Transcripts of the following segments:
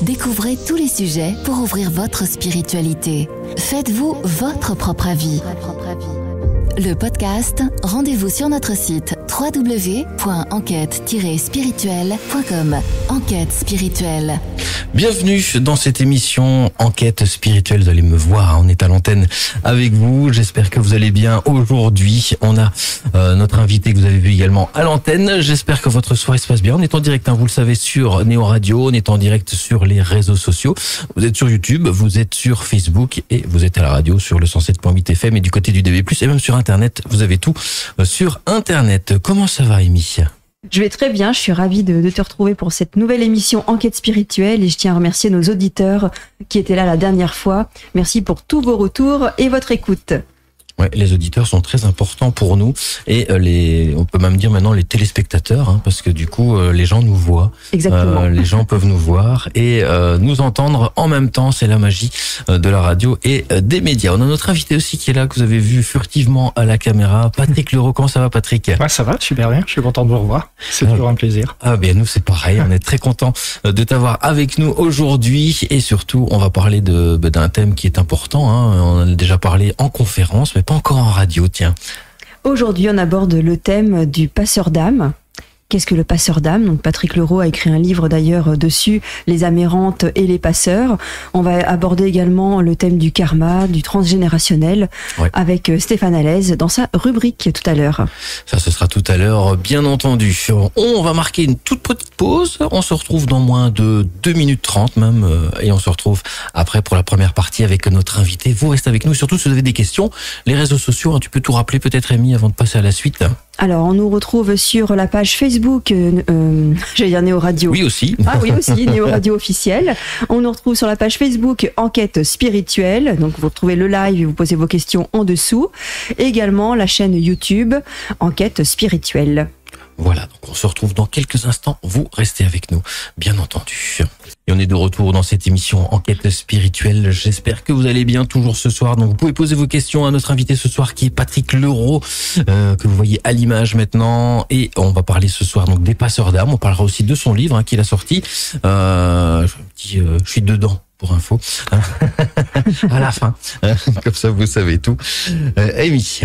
Découvrez tous les sujets pour ouvrir votre spiritualité. Faites-vous votre propre avis. Le podcast, rendez-vous sur notre site www.enquête-spirituelle.com. Enquête spirituelle. Bienvenue dans cette émission Enquête spirituelle. Vous allez me voir, on est à l'antenne avec vous. J'espère que vous allez bien. Aujourd'hui, on a notre invité que vous avez vu également à l'antenne. J'espère que votre soirée se passe bien. On est en direct, vous le savez, sur Néo Radio. On est en direct sur les réseaux sociaux. Vous êtes sur YouTube, vous êtes sur Facebook et vous êtes à la radio sur le 107.8 FM et du côté du DB+, et même sur Internet. Vous avez tout sur Internet. Comment ça va, Amy ? Je vais très bien, je suis ravie de te retrouver pour cette nouvelle émission Enquête spirituelle et je tiens à remercier nos auditeurs qui étaient là la dernière fois. Merci pour tous vos retours et votre écoute. Ouais, les auditeurs sont très importants pour nous et on peut même dire maintenant les téléspectateurs, parce que du coup les gens nous voient. Exactement. Les gens peuvent nous voir et nous entendre en même temps. C'est la magie de la radio et des médias. On a notre invité aussi qui est là, que vous avez vu furtivement à la caméra, Patrick Leroux. Comment ça va, Patrick ? Ouais, ça va, super bien. Je suis content de vous revoir. C'est toujours un plaisir. Ah bien, nous c'est pareil. On est très content de t'avoir avec nous aujourd'hui et surtout on va parler d'un thème qui est important. On en a déjà parlé en conférence, mais pas encore en radio, tiens. Aujourd'hui, on aborde le thème du passeur d'âme. Qu'est-ce que le passeur d'âme ? Donc, Patrick Leroux a écrit un livre d'ailleurs dessus, Les âmes errantes et les passeurs. On va aborder également le thème du karma, du transgénérationnel, avec Stéphane Alez dans sa rubrique tout à l'heure. Ça, ce sera tout à l'heure, bien entendu. On va marquer une toute petite pause. On se retrouve dans moins de 2 minutes 30 même. Et on se retrouve après pour la première partie avec notre invité. Vous restez avec nous. Surtout si vous avez des questions. Les réseaux sociaux, tu peux tout rappeler peut-être, Amy, avant de passer à la suite. Alors, on nous retrouve sur la page Facebook, j'allais dire Néo Radio. Oui, aussi. Ah oui, aussi, Néo Radio officiel. On nous retrouve sur la page Facebook Enquête spirituelle. Donc, vous retrouvez le live et vous posez vos questions en dessous. Et également, la chaîne YouTube Enquête spirituelle. Voilà, donc on se retrouve dans quelques instants. Vous restez avec nous, bien entendu. Et on est de retour dans cette émission Enquête spirituelle. J'espère que vous allez bien toujours ce soir. Donc vous pouvez poser vos questions à notre invité ce soir qui est Patrick Leroux, que vous voyez à l'image maintenant. Et on va parler ce soir donc des passeurs d'âme. On parlera aussi de son livre qu'il a sorti. Je suis dedans. Pour info, à la fin. Comme ça, vous savez tout. Amy.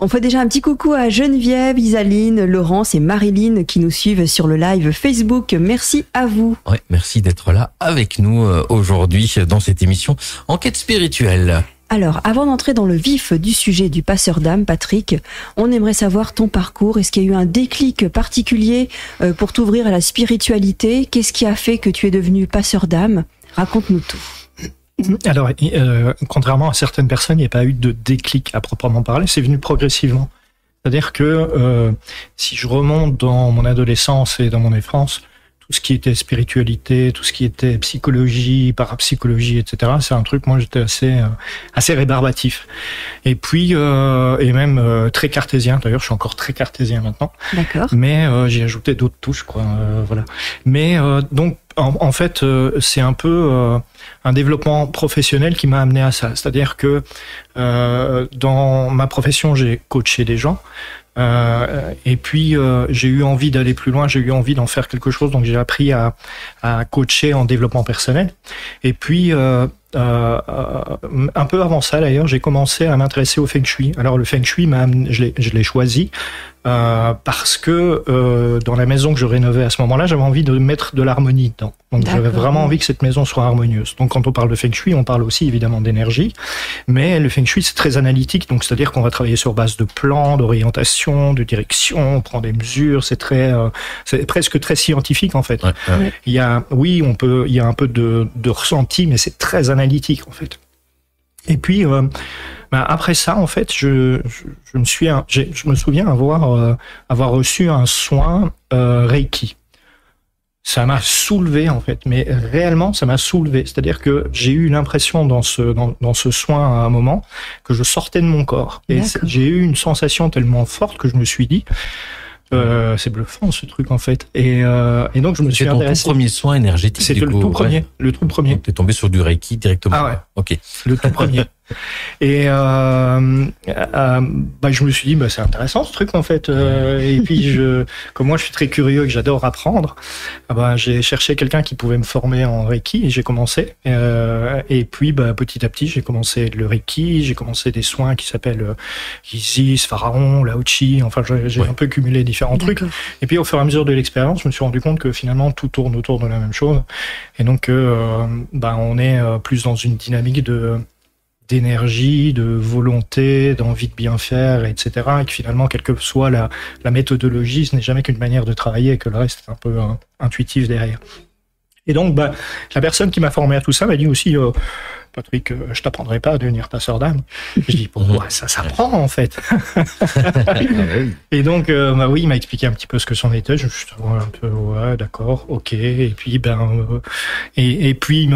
On fait déjà un petit coucou à Geneviève, Isaline, Laurence et Marilyn qui nous suivent sur le live Facebook. Merci à vous. Ouais, merci d'être là avec nous aujourd'hui dans cette émission Enquête spirituelle. Alors, avant d'entrer dans le vif du sujet du passeur d'âme, Patrick, on aimerait savoir ton parcours. Est-ce qu'il y a eu un déclic particulier pour t'ouvrir à la spiritualité ? Qu'est-ce qui a fait que tu es devenu passeur d'âme ? Raconte-nous tout. Alors, contrairement à certaines personnes, il n'y a pas eu de déclic à proprement parler, c'est venu progressivement. C'est-à-dire que si je remonte dans mon adolescence et dans mon enfance, tout ce qui était spiritualité, tout ce qui était psychologie, parapsychologie, etc., c'est un truc, moi j'étais assez rébarbatif. Et puis, et même très cartésien, d'ailleurs je suis encore très cartésien maintenant. D'accord. Mais j'ai ajouté d'autres touches, quoi, voilà. Mais donc, en fait, c'est un peu un développement professionnel qui m'a amené à ça. C'est-à-dire que dans ma profession, j'ai coaché des gens. Et puis j'ai eu envie d'aller plus loin, j'ai eu envie d'en faire quelque chose, donc j'ai appris à coacher en développement personnel. Et puis un peu avant ça d'ailleurs, j'ai commencé à m'intéresser au Feng Shui. Alors le Feng Shui, je l'ai choisi parce que dans la maison que je rénovais à ce moment-là, j'avais envie de mettre de l'harmonie dedans. Donc j'avais vraiment envie que cette maison soit harmonieuse. Donc quand on parle de Feng Shui, on parle aussi évidemment d'énergie, mais le Feng Shui c'est très analytique, donc c'est-à-dire qu'on va travailler sur base de plans, d'orientation, de direction, on prend des mesures, c'est presque très scientifique en fait. Ouais. Il y a un peu de ressenti, mais c'est très analytique en fait. Et puis après ça en fait, je me souviens avoir reçu un soin Reiki. Ça m'a soulevé en fait, mais réellement ça m'a soulevé. C'est-à-dire que j'ai eu l'impression dans ce soin à un moment que je sortais de mon corps. Et j'ai eu une sensation tellement forte que je me suis dit c'est bluffant ce truc en fait. Et donc je me suis intéressé. C'était ton tout premier soin énergétique. C'était le tout premier. Le tout premier. T'es tombé sur du Reiki directement. Ah ouais. Ok. Le tout premier. Et je me suis dit, c'est intéressant ce truc en fait. Et puis, comme moi je suis très curieux et que j'adore apprendre, j'ai cherché quelqu'un qui pouvait me former en Reiki et j'ai commencé. Et puis, petit à petit, j'ai commencé le Reiki, j'ai commencé des soins qui s'appellent Isis, Pharaon, Lao Chi. Enfin, j'ai un peu cumulé différents trucs. Et puis, au fur et à mesure de l'expérience, je me suis rendu compte que finalement, tout tourne autour de la même chose. Et donc, on est plus dans une dynamique d'énergie, de volonté, d'envie de bien faire, etc. Et que finalement, quelle que soit la méthodologie, ce n'est jamais qu'une manière de travailler et que le reste est un peu intuitif derrière. Et donc, la personne qui m'a formé à tout ça m'a dit aussi, Patrick, je t'apprendrai pas à devenir passeur d'âme. Je dis, pourquoi ça s'apprend en fait. Et donc, oui, il m'a expliqué un petit peu ce que c'en était. Je me suis dit, un peu, ouais, d'accord, ok. Et puis, et puis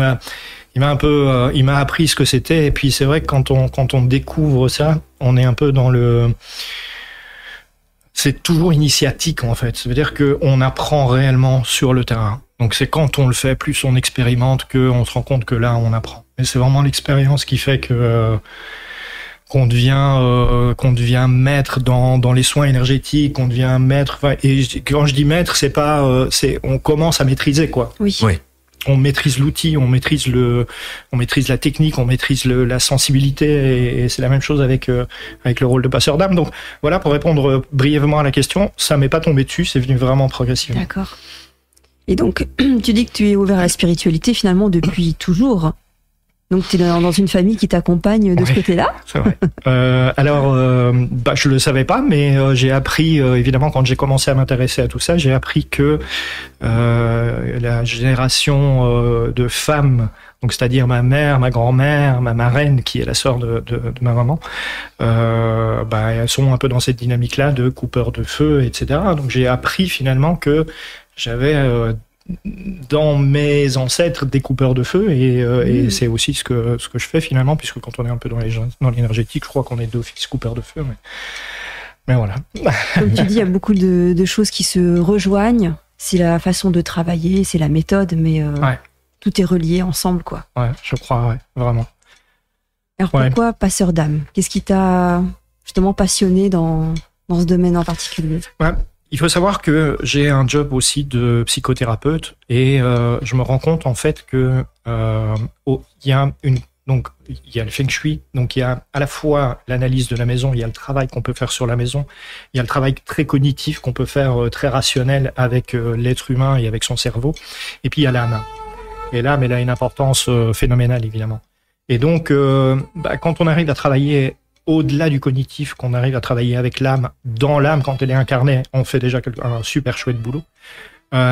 il m'a appris ce que c'était. Et puis c'est vrai que quand on découvre ça, on est un peu dans c'est toujours initiatique en fait. Ça veut dire que on apprend réellement sur le terrain. Donc c'est quand on le fait, plus on expérimente, qu'on se rend compte que là on apprend. Mais c'est vraiment l'expérience qui fait que qu'on devient maître dans les soins énergétiques, qu'on devient maître. Et quand je dis maître, c'est pas, on commence à maîtriser quoi. Oui. On maîtrise l'outil, on maîtrise la technique, on maîtrise la sensibilité, et c'est la même chose avec le rôle de passeur d'âme. Donc voilà, pour répondre brièvement à la question, ça m'est pas tombé dessus, c'est venu vraiment progressivement. D'accord. Et donc, tu dis que tu es ouvert à la spiritualité finalement depuis toujours. Donc tu es dans une famille qui t'accompagne de ce côté-là. C'est vrai. Je le savais pas, mais j'ai appris évidemment quand j'ai commencé à m'intéresser à tout ça, j'ai appris que la génération de femmes, donc c'est-à-dire ma mère, ma grand-mère, ma marraine qui est la sœur de ma maman, elles sont un peu dans cette dynamique-là de coupeurs de feu, etc. Donc j'ai appris finalement que j'avais dans mes ancêtres des coupeurs de feu et c'est aussi ce que je fais finalement, puisque quand on est un peu dans l'énergétique, je crois qu'on est d'office coupeurs de feu, mais voilà. Comme tu dis, il y a beaucoup de choses qui se rejoignent, c'est la façon de travailler, c'est la méthode, mais tout est relié ensemble quoi. Ouais, je crois, vraiment. Alors pourquoi passeur d'âme? Qu'est-ce qui t'a justement passionné dans ce domaine en particulier? Il faut savoir que j'ai un job aussi de psychothérapeute et je me rends compte en fait que il y a le feng shui, donc il y a à la fois l'analyse de la maison, il y a le travail qu'on peut faire sur la maison, il y a le travail très cognitif qu'on peut faire très rationnel avec l'être humain et avec son cerveau, et puis il y a l'âme. Et l'âme, elle a une importance phénoménale évidemment. Et donc quand on arrive à travailler au-delà du cognitif, qu'on arrive à travailler avec l'âme, dans l'âme, quand elle est incarnée, on fait déjà un super chouette boulot.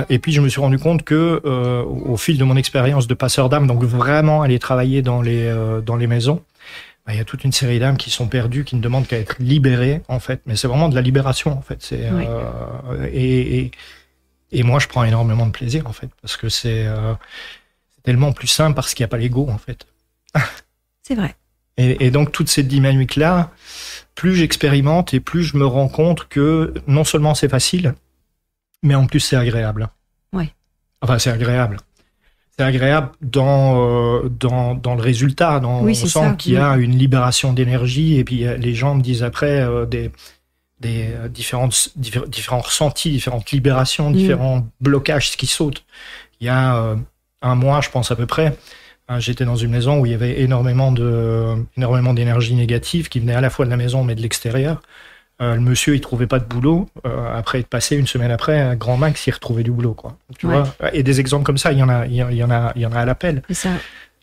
Et puis je me suis rendu compte que au fil de mon expérience de passeur d'âme, donc vraiment aller travailler dans les maisons, il y a toute une série d'âmes qui sont perdues, qui ne demandent qu'à être libérées en fait. Mais c'est vraiment de la libération en fait. Et moi je prends énormément de plaisir en fait, parce que c'est tellement plus simple parce qu'il n'y a pas l'ego en fait. C'est vrai. Et donc toute cette dynamique-là, plus j'expérimente et plus je me rends compte que non seulement c'est facile, mais en plus c'est agréable. Ouais. Enfin c'est agréable. C'est agréable dans le résultat. On sent qu'il y a une libération d'énergie, et puis les gens me disent après des différents ressentis, différentes libérations, différents blocages qui sautent. Il y a un mois, je pense à peu près, j'étais dans une maison où il y avait énormément d'énergie négative qui venait à la fois de la maison mais de l'extérieur. Le monsieur, il trouvait pas de boulot. Après être passé une semaine après, un grand max, il retrouvait du boulot, quoi. Tu vois. Et des exemples comme ça, il y en a à l'appel.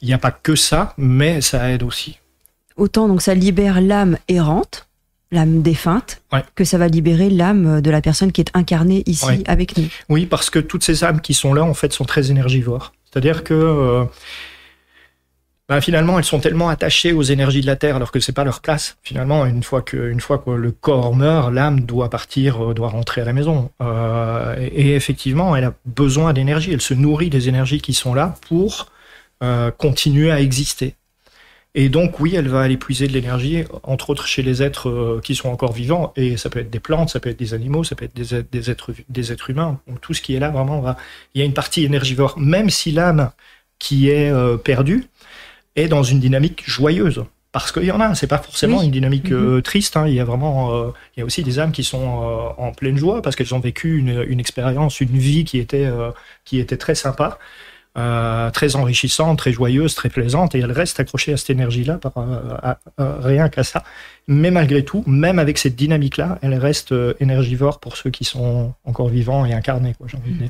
Il n'y a pas que ça, mais ça aide aussi. Autant donc ça libère l'âme errante, l'âme défunte, que ça va libérer l'âme de la personne qui est incarnée ici avec nous. Oui, parce que toutes ces âmes qui sont là, en fait, sont très énergivores. C'est-à-dire que finalement, elles sont tellement attachées aux énergies de la Terre, alors que c'est pas leur place. Finalement, une fois que le corps meurt, l'âme doit partir, doit rentrer à la maison. Et effectivement, elle a besoin d'énergie. Elle se nourrit des énergies qui sont là pour continuer à exister. Et donc, oui, elle va aller puiser de l'énergie, entre autres chez les êtres qui sont encore vivants. Et ça peut être des plantes, ça peut être des animaux, ça peut être des êtres humains. Donc, tout ce qui est là, vraiment, il y a une partie énergivore. Même si l'âme qui est perdue est dans une dynamique joyeuse, parce qu'il y en a, c'est pas forcément une dynamique triste, hein. Il y a vraiment, il y a aussi des âmes qui sont en pleine joie parce qu'elles ont vécu une expérience, une vie qui était très sympa, très enrichissante, très joyeuse, très plaisante, et elles restent accrochées à cette énergie-là, rien qu'à ça. Mais malgré tout, même avec cette dynamique-là, elles restent énergivores pour ceux qui sont encore vivants et incarnés, quoi, j'ai envie de dire.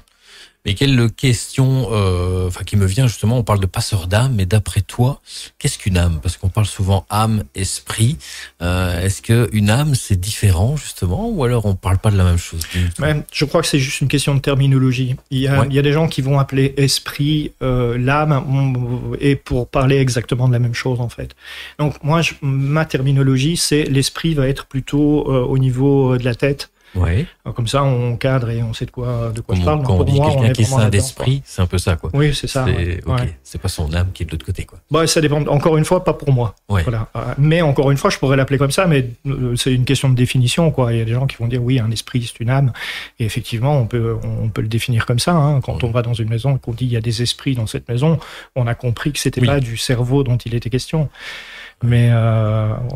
Mais quelle question, qui me vient justement, on parle de passeur d'âme, mais d'après toi, qu'est-ce qu'une âme? Parce qu'on parle souvent âme, esprit. Est-ce qu'une âme, c'est différent justement, ou alors on parle pas de la même chose? Je crois que c'est juste une question de terminologie. Il y a des gens qui vont appeler esprit l'âme, et pour parler exactement de la même chose en fait. Donc moi, ma terminologie, c'est l'esprit va être plutôt au niveau de la tête. Ouais. Comme ça, on cadre et on sait de quoi je parle. Quand on dit quelqu'un qui est sain d'esprit, c'est un peu ça, quoi. Oui, c'est ça. C'est pas son âme qui est de l'autre côté, quoi. Ça dépend. Encore une fois, pas pour moi. Ouais. Voilà. Mais encore une fois, je pourrais l'appeler comme ça, mais c'est une question de définition, quoi. Il y a des gens qui vont dire oui, un esprit, c'est une âme. Et effectivement, on peut le définir comme ça, hein. Quand on va dans une maison et qu'on dit il y a des esprits dans cette maison, on a compris que c'était pas du cerveau dont il était question. Mais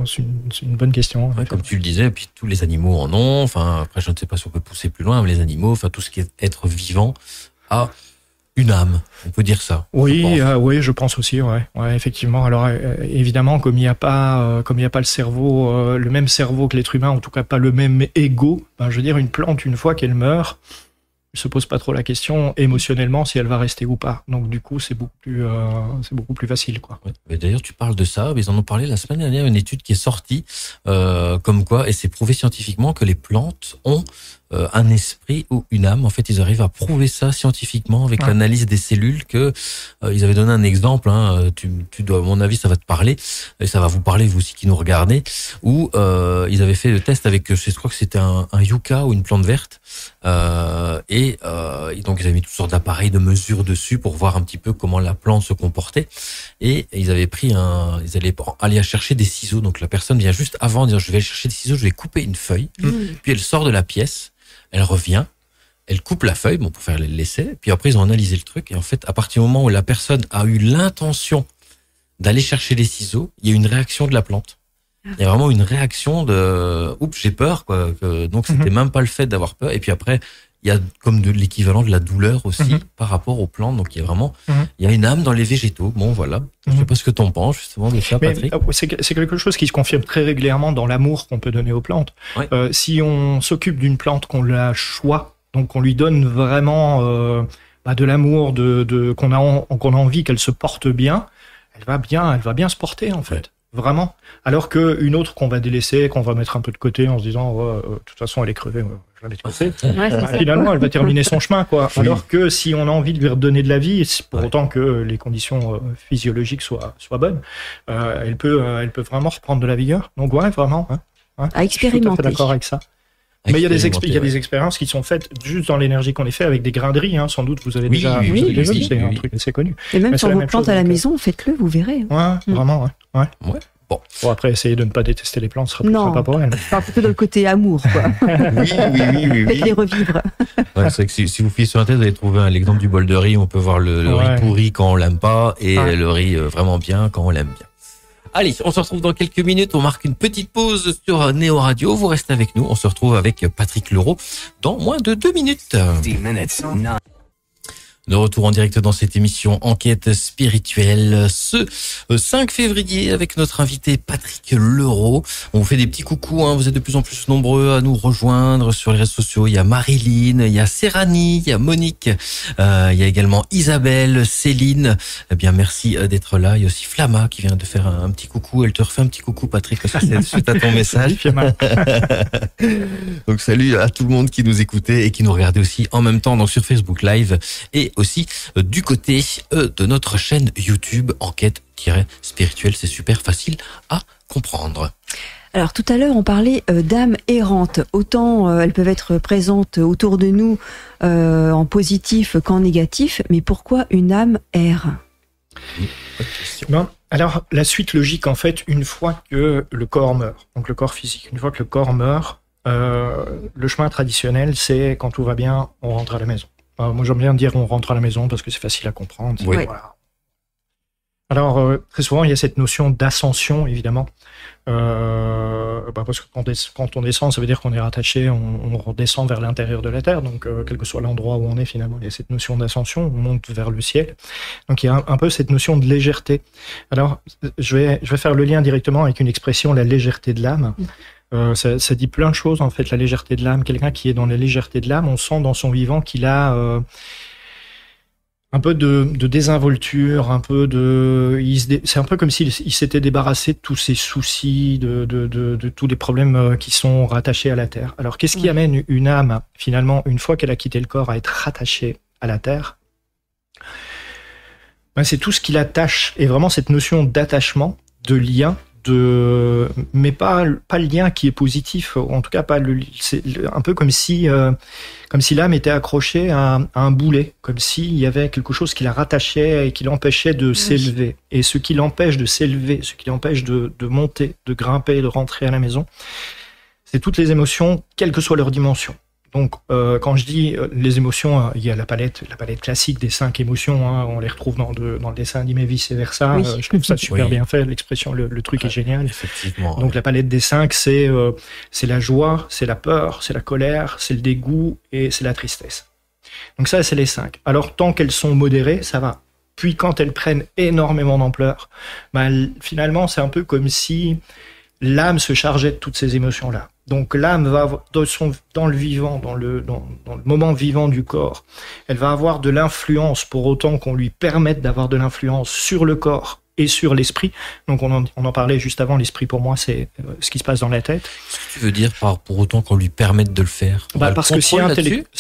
c'est une bonne question. Ouais, comme tu le disais, puis tous les animaux en ont. Enfin, après, je ne sais pas si on peut pousser plus loin, mais les animaux, enfin tout ce qui est être vivant a une âme. On peut dire ça. Oui, je pense aussi. Ouais, effectivement. Alors évidemment, comme il n'y a pas le cerveau, le même cerveau que l'être humain, en tout cas pas le même ego. Je veux dire, une plante, une fois qu'elle meurt, ne se pose pas trop la question émotionnellement si elle va rester ou pas. Donc du coup, c'est beaucoup plus facile, quoi. Ouais. D'ailleurs, tu parles de ça, mais ils en ont parlé la semaine dernière, une étude qui est sortie, comme quoi, et c'est prouvé scientifiquement que les plantes ont un esprit ou une âme. En fait, ils arrivent à prouver ça scientifiquement avec l'analyse des cellules. Que ils avaient donné un exemple. Hein, tu dois, à mon avis, ça va te parler et ça va vous parler vous aussi qui nous regardez. Où ils avaient fait le test avec, je crois que c'était un yucca ou une plante verte. Et donc ils avaient mis toutes sortes d'appareils de mesure dessus pour voir un petit peu comment la plante se comportait. Et ils avaient ils allaient aller chercher des ciseaux. Donc la personne vient juste avant dire je vais aller chercher des ciseaux, je vais couper une feuille. Puis elle sort de la pièce. Elle revient, elle coupe la feuille, pour faire l'essai, puis après ils ont analysé le truc, et en fait, à partir du moment où la personne a eu l'intention d'aller chercher les ciseaux, il y a une réaction de la plante. Il y a vraiment une réaction de « oups, j'ai peur », quoi. Donc c'était même pas le fait d'avoir peur, et puis après, il y a comme de l'équivalent de la douleur aussi par rapport aux plantes, donc il y a vraiment il y a une âme dans les végétaux. Bon, voilà. Je sais pas ce que t'en penses justement de ça, Patrick. C'est quelque chose qui se confirme très régulièrement dans l'amour qu'on peut donner aux plantes. Ouais. Si on s'occupe d'une plante, qu'on la choisit, donc qu'on lui donne vraiment de l'amour, qu'on a envie qu'elle se porte bien, elle va bien se porter en fait. Ouais. Vraiment. Alors qu'une autre qu'on va délaisser, qu'on va mettre un peu de côté en se disant de toute façon elle est crevée, je la mets de côté. Finalement elle va terminer son chemin, quoi. Oui. Alors que si on a envie de lui redonner de la vie, pour autant que les conditions physiologiques soient bonnes, elle peut vraiment reprendre de la vigueur. Donc vraiment. À expérimenter. Je suis tout à fait d'accord avec ça. Mais il y a des expériences qui sont faites juste dans l'énergie qu'on est fait avec des grains de riz, hein. Sans doute vous avez déjà vu, c'est un truc assez connu. Et même sur vos plantes à la maison, faites-le, vous verrez. Ouais, vraiment, ouais. Bon, après, essayez de ne pas détester les plantes, ce sera pas pour elles. Non, plutôt dans le côté amour, quoi. Oui. Faites-les revivre. Ouais, c'est vrai que si vous fouillez sur la tête, vous allez trouver l'exemple du bol de riz. On peut voir le riz pourri quand on l'aime pas et le riz vraiment bien quand on l'aime bien. Allez, on se retrouve dans quelques minutes. On marque une petite pause sur Néo Radio. Vous restez avec nous. On se retrouve avec Patrick Leroux dans moins de 2 minutes. 10 minutes. De retour en direct dans cette émission Enquête spirituelle ce 5 février avec notre invité Patrick Leroux. On vous fait des petits coucous, hein. Vous êtes de plus en plus nombreux à nous rejoindre sur les réseaux sociaux. Il y a Marilyn, il y a Serrani, il y a Monique, il y a également Isabelle, Céline. Eh bien, merci d'être là. Il y a aussi Flamma qui vient de faire un petit coucou. Elle te refait un petit coucou, Patrick, parce que c'est suite à ton message. Donc, salut à tout le monde qui nous écoutait et qui nous regardait aussi en même temps donc sur Facebook Live et aussi du côté de notre chaîne YouTube Enquête-spirituelle. C'est super facile à comprendre. Alors tout à l'heure on parlait d'âmes errantes. Autant elles peuvent être présentes autour de nous en positif qu'en négatif, mais pourquoi une âme erre ? Bon, alors la suite logique en fait, une fois que le corps meurt, donc le corps physique, une fois que le corps meurt, le chemin traditionnel c'est quand tout va bien, on rentre à la maison. Moi, j'aime bien dire on rentre à la maison parce que c'est facile à comprendre. Oui. Voilà. Alors, très souvent, il y a cette notion d'ascension, évidemment. Parce que quand on descend, ça veut dire qu'on est rattaché, on redescend vers l'intérieur de la Terre. Donc, quel que soit l'endroit où on est, finalement, il y a cette notion d'ascension, on monte vers le ciel. Donc, il y a un peu cette notion de légèreté. Alors, je vais faire le lien directement avec une expression, la légèreté de l'âme. Ça dit plein de choses, en fait, la légèreté de l'âme. Quelqu'un qui est dans la légèreté de l'âme, on sent dans son vivant qu'il a... un peu de désinvolture, c'est un peu comme s'il s'était débarrassé de tous ses soucis, de tous les problèmes qui sont rattachés à la Terre. Alors, qu'est-ce qui amène une âme, finalement, une fois qu'elle a quitté le corps, à être rattachée à la Terre? C'est tout ce qui l'attache, et vraiment cette notion d'attachement, de lien, mais pas le lien qui est positif, en tout cas pas c'est un peu comme si l'âme était accrochée à un boulet, comme s'il y avait quelque chose qui la rattachait et qui l'empêchait de s'élever. Et ce qui l'empêche de s'élever, ce qui l'empêche de monter, de grimper, de rentrer à la maison, c'est toutes les émotions, quelle que soit leur dimension. Donc, quand je dis les émotions, il y a la palette classique des 5 émotions, hein, on les retrouve dans le dessin animé vice versa. Oui. Je trouve ça super bien fait, l'expression, le truc est génial. Effectivement. Donc, la palette des 5, c'est la joie, c'est la peur, c'est la colère, c'est le dégoût et c'est la tristesse. Donc ça, c'est les 5. Alors, tant qu'elles sont modérées, ça va. Puis, quand elles prennent énormément d'ampleur, finalement, c'est un peu comme si l'âme se chargeait de toutes ces émotions-là. Donc l'âme va avoir, dans le vivant, dans le moment vivant du corps, elle va avoir de l'influence pour autant qu'on lui permette d'avoir de l'influence sur le corps et sur l'esprit. Donc on en parlait juste avant, l'esprit pour moi c'est ce qui se passe dans la tête. Ce que tu veux dire par pour autant qu'on lui permette de le faire? Parce que ça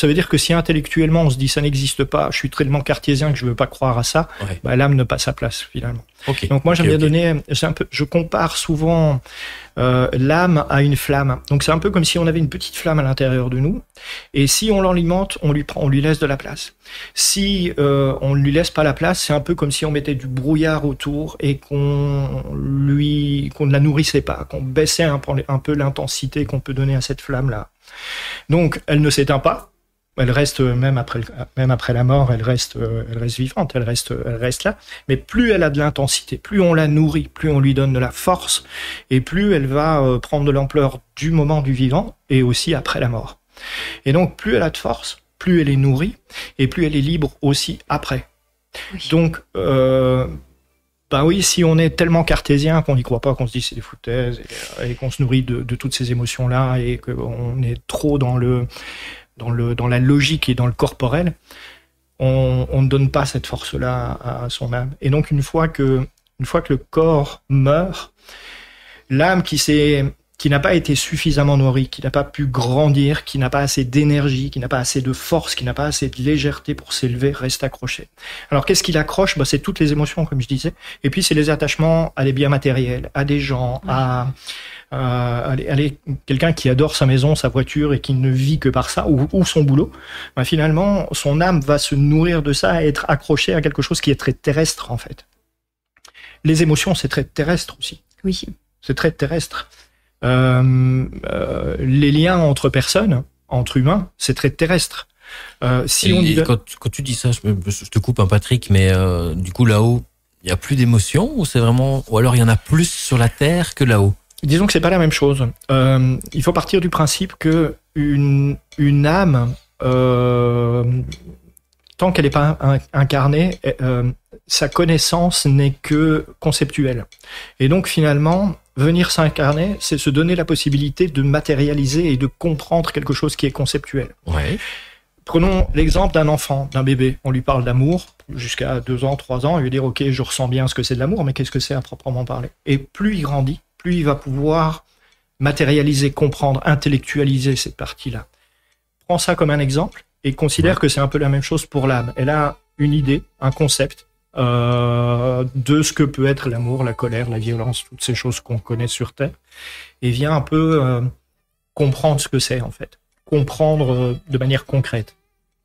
veut dire que si intellectuellement on se dit ça n'existe pas, je suis tellement cartésien que je veux pas croire à ça, l'âme n'a pas sa place finalement. Okay. Donc moi j'aime bien donner, je compare souvent l'âme à une flamme. Donc c'est un peu comme si on avait une petite flamme à l'intérieur de nous, et si on l'alimente, on lui laisse de la place. Si on ne lui laisse pas la place, c'est un peu comme si on mettait du brouillard autour et qu'on ne la nourrissait pas, qu'on baissait un peu l'intensité qu'on peut donner à cette flamme-là. Donc elle ne s'éteint pas. Elle reste même après la mort, elle reste vivante, elle reste là. Mais plus elle a de l'intensité, plus on la nourrit, plus on lui donne de la force, et plus elle va prendre de l'ampleur du moment du vivant et aussi après la mort. Et donc plus elle a de force, plus elle est nourrie, et plus elle est libre aussi après. Oui. Donc si on est tellement cartésien qu'on n'y croit pas, qu'on se dit c'est des foutaises, et qu'on se nourrit de toutes ces émotions-là, et qu'on est trop dans la logique et dans le corporel, on ne donne pas cette force-là à son âme. Et donc, une fois que le corps meurt, l'âme qui n'a pas été suffisamment nourrie, qui n'a pas pu grandir, qui n'a pas assez d'énergie, qui n'a pas assez de force, qui n'a pas assez de légèreté pour s'élever, reste accrochée. Alors, qu'est-ce qui l'accroche ? C'est toutes les émotions, comme je disais. Et puis, c'est les attachements à des biens matériels, à des gens, quelqu'un qui adore sa maison, sa voiture et qui ne vit que par ça, ou son boulot, finalement, son âme va se nourrir de ça et être accrochée à quelque chose qui est très terrestre, en fait. Les émotions, c'est très terrestre aussi. Oui. C'est très terrestre. Les liens entre personnes, entre humains, c'est très terrestre. Quand tu dis ça, je te coupe, Patrick, mais du coup, là-haut, il n'y a plus d'émotions, ou alors il y en a plus sur la Terre que là-haut? Disons que c'est pas la même chose. Il faut partir du principe que une âme, tant qu'elle n'est pas incarnée, sa connaissance n'est que conceptuelle. Et donc finalement, venir s'incarner, c'est se donner la possibilité de matérialiser et de comprendre quelque chose qui est conceptuel. Ouais. Prenons l'exemple d'un enfant, d'un bébé. On lui parle d'amour jusqu'à 2 ans, 3 ans, et lui dire « Ok, je ressens bien ce que c'est de l'amour, mais qu'est-ce que c'est à proprement parler ?» Et plus il grandit, plus il va pouvoir matérialiser, comprendre, intellectualiser cette partie-là. Prends ça comme un exemple et considère que c'est un peu la même chose pour l'âme. Elle a une idée, un concept de ce que peut être l'amour, la colère, la violence, toutes ces choses qu'on connaît sur Terre, et vient un peu comprendre ce que c'est en fait. Comprendre de manière concrète.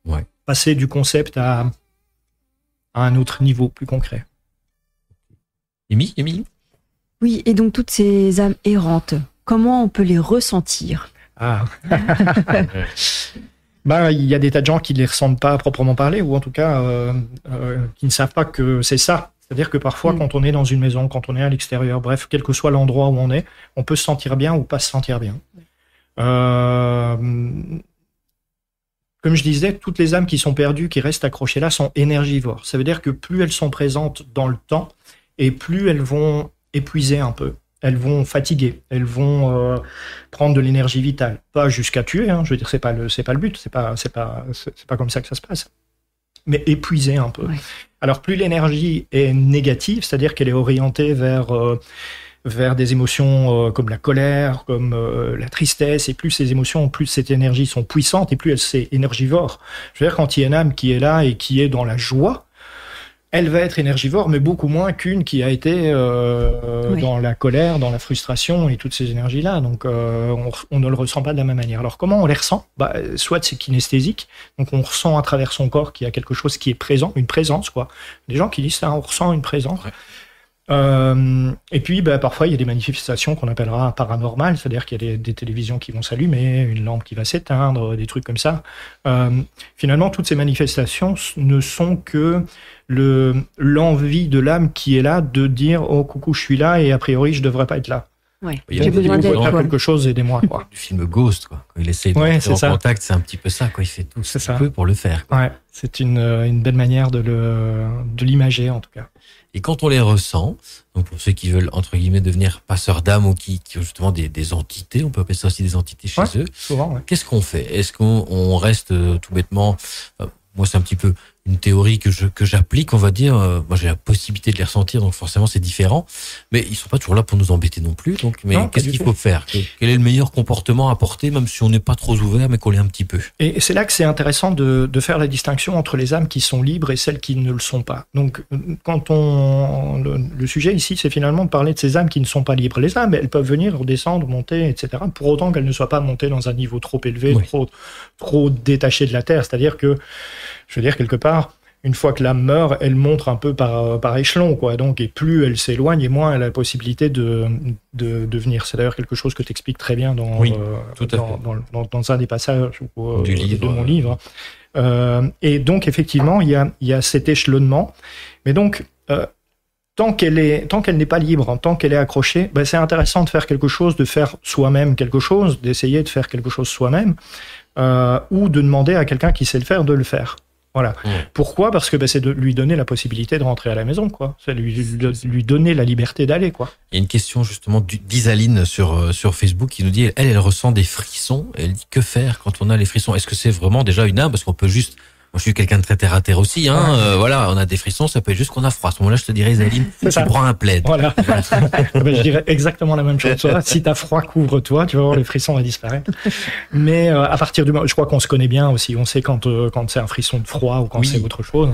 Ouais. Passer du concept à un autre niveau plus concret. Émilie ? Oui, et donc toutes ces âmes errantes, comment on peut les ressentir ? Il y a des tas de gens qui ne les ressentent pas à proprement parler, ou en tout cas qui ne savent pas que c'est ça. C'est-à-dire que parfois, quand on est dans une maison, quand on est à l'extérieur, bref, quel que soit l'endroit où on peut se sentir bien ou pas se sentir bien. Comme je disais, toutes les âmes qui sont perdues, qui restent accrochées là, sont énergivores. Ça veut dire que plus elles sont présentes dans le temps, et plus elles vont épuiser un peu. Elles vont fatiguer, elles vont prendre de l'énergie vitale, pas jusqu'à tuer. Hein, je veux dire, c'est pas le but, c'est pas comme ça que ça se passe. Mais épuiser un peu. Ouais. Alors plus l'énergie est négative, c'est-à-dire qu'elle est orientée vers des émotions comme la colère, comme la tristesse, et plus ces émotions, plus cette énergie sont puissantes, et plus c'est énergivore. Je veux dire, quand il y a une âme qui est là et qui est dans la joie, elle va être énergivore, mais beaucoup moins qu'une qui a été dans la colère, dans la frustration et toutes ces énergies-là. Donc, on ne le ressent pas de la même manière. Alors, comment on les ressent ? Soit c'est kinesthésique, donc on ressent à travers son corps qu'il y a quelque chose qui est présent, une présence, quoi. Des gens qui disent ça, on ressent une présence. Ouais. Et puis, parfois, il y a des manifestations qu'on appellera paranormales, c'est-à-dire qu'il y a des télévisions qui vont s'allumer, une lampe qui va s'éteindre, des trucs comme ça. Finalement, toutes ces manifestations ne sont que l'envie de l'âme qui est là de dire « Oh, coucou, je suis là et a priori, je devrais pas être là ». Ouais. J'ai besoin de faire quelque chose, aidez-moi, quoi. Du film Ghost, quoi. Quand il essaie d'entrer en contact, c'est un petit peu ça, quoi. Il fait tout ce qu'il peut pour le faire, quoi. Ouais, c'est une belle manière de l'imager, en tout cas. Et quand on les ressent, donc pour ceux qui veulent, entre guillemets, devenir passeurs d'âme ou qui ont justement des entités, on peut appeler ça aussi des entités chez eux, souvent, qu'est-ce qu'on fait ? Est-ce qu'on reste tout bêtement... moi, c'est un petit peu une théorie que j'applique, on va dire. Moi, j'ai la possibilité de les ressentir, donc forcément, c'est différent. Mais ils sont pas toujours là pour nous embêter non plus. Donc, qu'est-ce qu'il faut faire ? Quel est le meilleur comportement à porter, même si on n'est pas trop ouvert, mais qu'on l'est un petit peu ? Et c'est là que c'est intéressant de faire la distinction entre les âmes qui sont libres et celles qui ne le sont pas. Donc, quand le sujet ici, c'est finalement de parler de ces âmes qui ne sont pas libres. Les âmes, elles peuvent venir, redescendre, monter, etc. Pour autant qu'elles ne soient pas montées dans un niveau trop élevé, trop détaché de la terre. C'est-à-dire que, je veux dire, quelque part, une fois que l'âme meurt, elle monte un peu par échelon, quoi. Donc, et plus elle s'éloigne, et moins elle a la possibilité de venir. C'est d'ailleurs quelque chose que tu expliques très bien dans un des passages de mon livre. Et donc, effectivement, il y a cet échelonnement. Mais donc, tant qu'elle n'est pas libre, tant qu'elle est accrochée, c'est intéressant de faire quelque chose, de faire soi-même quelque chose, d'essayer de faire quelque chose soi-même, ou de demander à quelqu'un qui sait le faire de le faire. Voilà. Pourquoi ? Parce que c'est de lui donner la possibilité de rentrer à la maison, quoi. C'est lui donner la liberté d'aller, quoi. Il y a une question justement d'Isaline sur Facebook qui nous dit elle ressent des frissons. Elle dit que faire quand on a les frissons ? Est-ce que c'est vraiment déjà une âme ? Parce qu'on peut juste... Moi, je suis quelqu'un de très terre à terre aussi, hein. Voilà, on a des frissons, ça peut être juste qu'on a froid. À ce moment-là, je te dirais, Isaline, tu prends un plaid. Voilà. Je dirais exactement la même chose. Toi, si t'as froid, couvre-toi, tu vas voir, les frissons vont disparaître. Mais à partir du moment, je crois qu'on se connaît bien aussi. On sait quand c'est un frisson de froid ou quand c'est autre chose.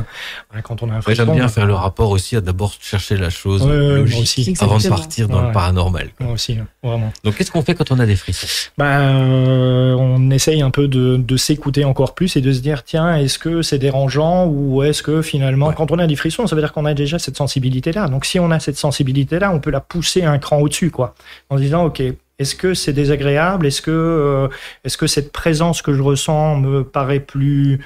Quand on a un frisson. J'aime bien faire le rapport aussi à d'abord chercher la chose logique aussi. Avant de partir dans le paranormal. Moi aussi, vraiment. Donc, qu'est-ce qu'on fait quand on a des frissons ? On essaye un peu de s'écouter encore plus et de se dire, tiens, est-ce que c'est dérangeant ou est-ce que finalement, quand on a des frissons, ça veut dire qu'on a déjà cette sensibilité-là. Donc, si on a cette sensibilité-là, on peut la pousser un cran au-dessus, quoi. En se disant, OK, est-ce que c'est désagréable ? Est-ce que cette présence que je ressens me paraît plus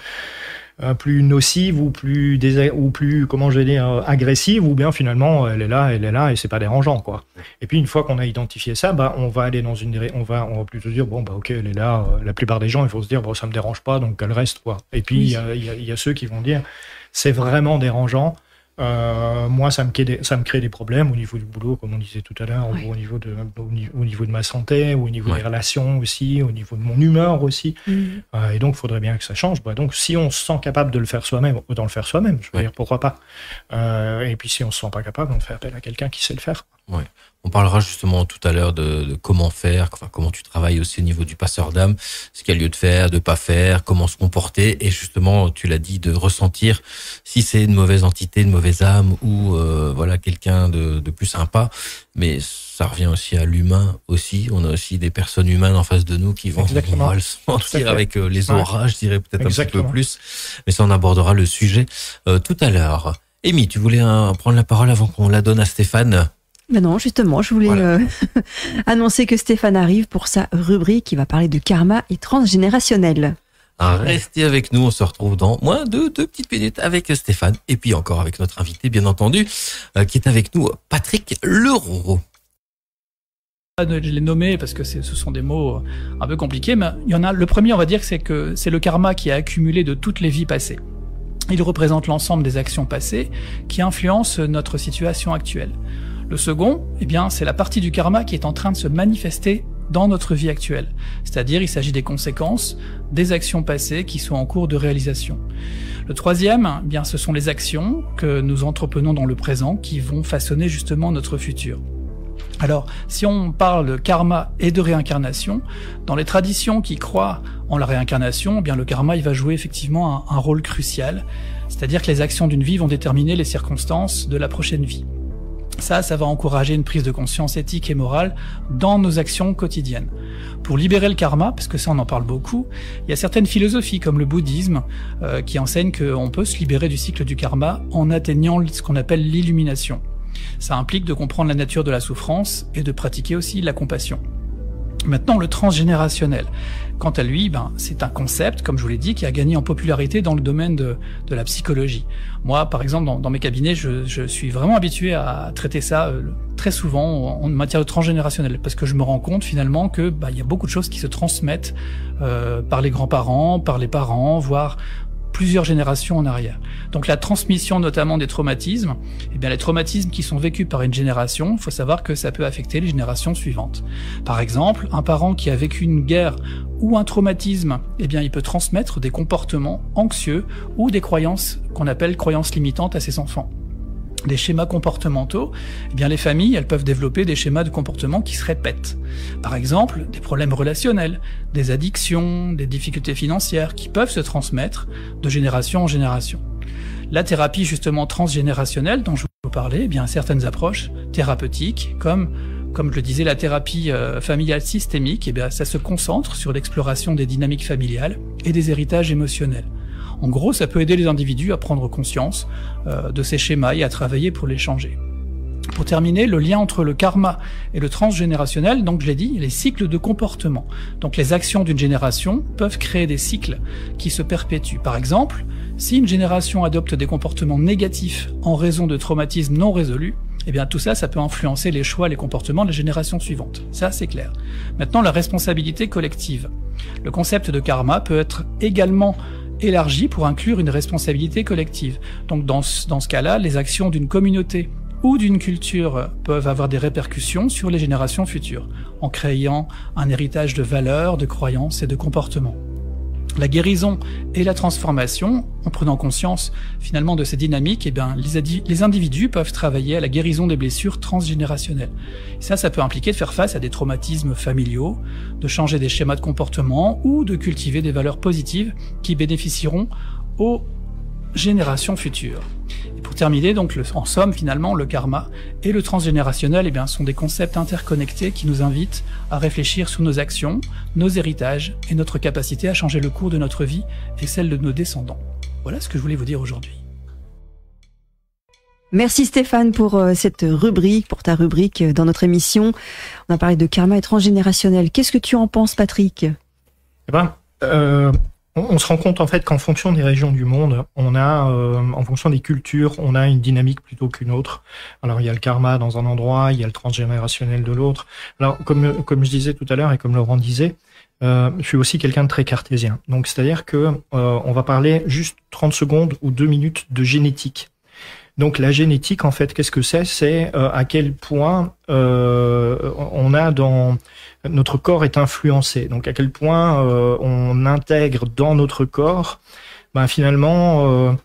nocive ou plus comment je vais dire, agressive, ou bien finalement elle est là et c'est pas dérangeant, quoi. Et puis une fois qu'on a identifié ça, on va aller on va plutôt dire OK, elle est là. La plupart des gens, il faut se dire ça me dérange pas, donc elle reste, quoi. Et puis il y a ceux qui vont dire c'est vraiment dérangeant. Moi, ça me crée des problèmes au niveau du boulot, comme on disait tout à l'heure, au niveau de ma santé, au niveau des relations aussi, au niveau de mon humeur aussi. Et donc, il faudrait bien que ça change. Donc, si on se sent capable de le faire soi-même, autant le faire soi-même. Je veux dire, pourquoi pas. Et puis, si on se sent pas capable, on fait appel à quelqu'un qui sait le faire. Ouais. On parlera justement tout à l'heure de comment faire, comment tu travailles aussi au niveau du passeur d'âme, ce qu'il y a lieu de faire, de pas faire, comment se comporter, et justement, tu l'as dit, de ressentir si c'est une mauvaise entité, une mauvaise âme, ou quelqu'un de plus sympa. Mais ça revient aussi à l'humain aussi. On a aussi des personnes humaines en face de nous qui vont le sentir avec les auras, je dirais peut-être un petit peu plus. Mais ça, on abordera le sujet tout à l'heure. Amy, tu voulais prendre la parole avant qu'on la donne à Stéphane ? Ben non, justement, je voulais annoncer que Stéphane arrive pour sa rubrique qui va parler de karma et transgénérationnel. Restez avec nous, on se retrouve dans moins de 2 petites minutes avec Stéphane et puis encore avec notre invité bien entendu qui est avec nous, Patrick Leroux. Je les nommé parce que ce sont des mots un peu compliqués, mais il y en a. Le premier, on va dire, c'est que c'est le karma qui est accumulé de toutes les vies passées. Il représente l'ensemble des actions passées qui influencent notre situation actuelle. Le second, eh bien, c'est la partie du karma qui est en train de se manifester dans notre vie actuelle. C'est-à-dire, il s'agit des conséquences des actions passées qui sont en cours de réalisation. Le troisième, eh bien, ce sont les actions que nous entreprenons dans le présent qui vont façonner justement notre futur. Alors, si on parle de karma et de réincarnation, dans les traditions qui croient en la réincarnation, eh bien le karma il va jouer effectivement un rôle crucial, c'est-à-dire que les actions d'une vie vont déterminer les circonstances de la prochaine vie. Ça va encourager une prise de conscience éthique et morale dans nos actions quotidiennes. Pour libérer le karma, parce que ça on en parle beaucoup, il y a certaines philosophies comme le bouddhisme qui enseignent qu'on peut se libérer du cycle du karma en atteignant ce qu'on appelle l'illumination. Ça implique de comprendre la nature de la souffrance et de pratiquer aussi la compassion. Maintenant, le transgénérationnel. Quant à lui, c'est un concept, comme je vous l'ai dit, qui a gagné en popularité dans le domaine de la psychologie. Moi, par exemple, dans mes cabinets, je suis vraiment habitué à traiter ça très souvent en matière de transgénérationnel, parce que je me rends compte finalement que il y a beaucoup de choses qui se transmettent par les grands-parents, par les parents, voire plusieurs générations en arrière. Donc la transmission notamment des traumatismes, eh bien les traumatismes qui sont vécus par une génération, il faut savoir que ça peut affecter les générations suivantes. Par exemple, un parent qui a vécu une guerre ou un traumatisme, eh bien il peut transmettre des comportements anxieux ou des croyances qu'on appelle croyances limitantes à ses enfants. Des schémas comportementaux, eh bien les familles, elles peuvent développer des schémas de comportement qui se répètent. Par exemple, des problèmes relationnels, des addictions, des difficultés financières qui peuvent se transmettre de génération en génération. La thérapie justement transgénérationnelle dont je vous parlais, eh bien certaines approches thérapeutiques comme je le disais, la thérapie familiale systémique, eh bien ça se concentre sur l'exploration des dynamiques familiales et des héritages émotionnels. En gros, ça peut aider les individus à prendre conscience de ces schémas et à travailler pour les changer. Pour terminer, le lien entre le karma et le transgénérationnel, donc je l'ai dit, les cycles de comportement. Donc les actions d'une génération peuvent créer des cycles qui se perpétuent. Par exemple, si une génération adopte des comportements négatifs en raison de traumatismes non résolus, eh bien tout ça, ça peut influencer les choix, les comportements de la génération suivante. Ça, c'est clair. Maintenant, la responsabilité collective. Le concept de karma peut être également élargi pour inclure une responsabilité collective. Donc dans ce cas-là, les actions d'une communauté ou d'une culture peuvent avoir des répercussions sur les générations futures, en créant un héritage de valeurs, de croyances et de comportements. La guérison et la transformation, en prenant conscience finalement de ces dynamiques, eh bien, les individus peuvent travailler à la guérison des blessures transgénérationnelles. Et ça peut impliquer de faire face à des traumatismes familiaux, de changer des schémas de comportement ou de cultiver des valeurs positives qui bénéficieront aux générations futures. Et pour terminer, donc, en somme, finalement, le karma et le transgénérationnel, eh bien, sont des concepts interconnectés qui nous invitent à réfléchir sur nos actions, nos héritages et notre capacité à changer le cours de notre vie et celle de nos descendants. Voilà ce que je voulais vous dire aujourd'hui. Merci Stéphane pour cette rubrique, pour ta rubrique dans notre émission. On a parlé de karma et transgénérationnel. Qu'est-ce que tu en penses, Patrick ? On se rend compte en fait qu'en fonction des régions du monde, on a, en fonction des cultures, on a une dynamique plutôt qu'une autre. Alors il y a le karma dans un endroit, il y a le transgénérationnel de l'autre. Alors comme je disais tout à l'heure et comme Laurent disait, je suis aussi quelqu'un de très cartésien. Donc c'est-à-dire que on va parler juste 30 secondes ou 2 minutes de génétique. Donc la génétique, en fait, qu'est-ce que c'est ? C'est à quel point on a dans notre corps est influencé. Donc à quel point on intègre dans notre corps, finalement,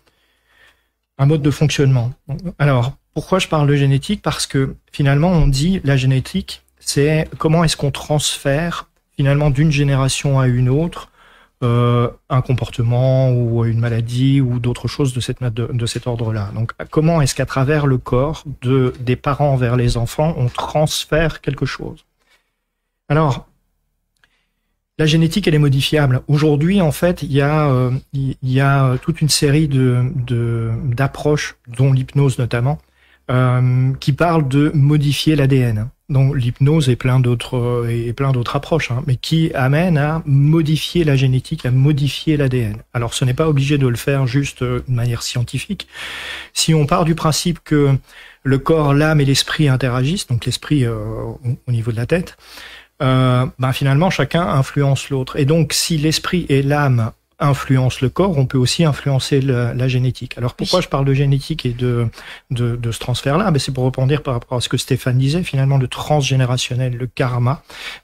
un mode de fonctionnement. Alors pourquoi je parle de génétique ? Parce que finalement, on dit la génétique, c'est comment est-ce qu'on transfère finalement d'une génération à une autre un comportement ou une maladie ou d'autres choses de cet ordre-là. Donc, comment est-ce qu'à travers le corps des parents vers les enfants, on transfère quelque chose ? Alors, la génétique, elle est modifiable. Aujourd'hui, en fait, il y a toute une série d'approches, dont l'hypnose notamment, qui parle de modifier l'ADN. Donc l'hypnose et plein d'autres approches, hein, mais qui amène à modifier la génétique, à modifier l'ADN. Alors ce n'est pas obligé de le faire juste de manière scientifique. Si on part du principe que le corps, l'âme et l'esprit interagissent, donc l'esprit au niveau de la tête, finalement chacun influence l'autre. Et donc si l'esprit et l'âme influence le corps, on peut aussi influencer la génétique. Alors pourquoi je parle de génétique et de ce transfert-là? C'est pour répondre par rapport à ce que Stéphane disait, finalement le transgénérationnel, le karma.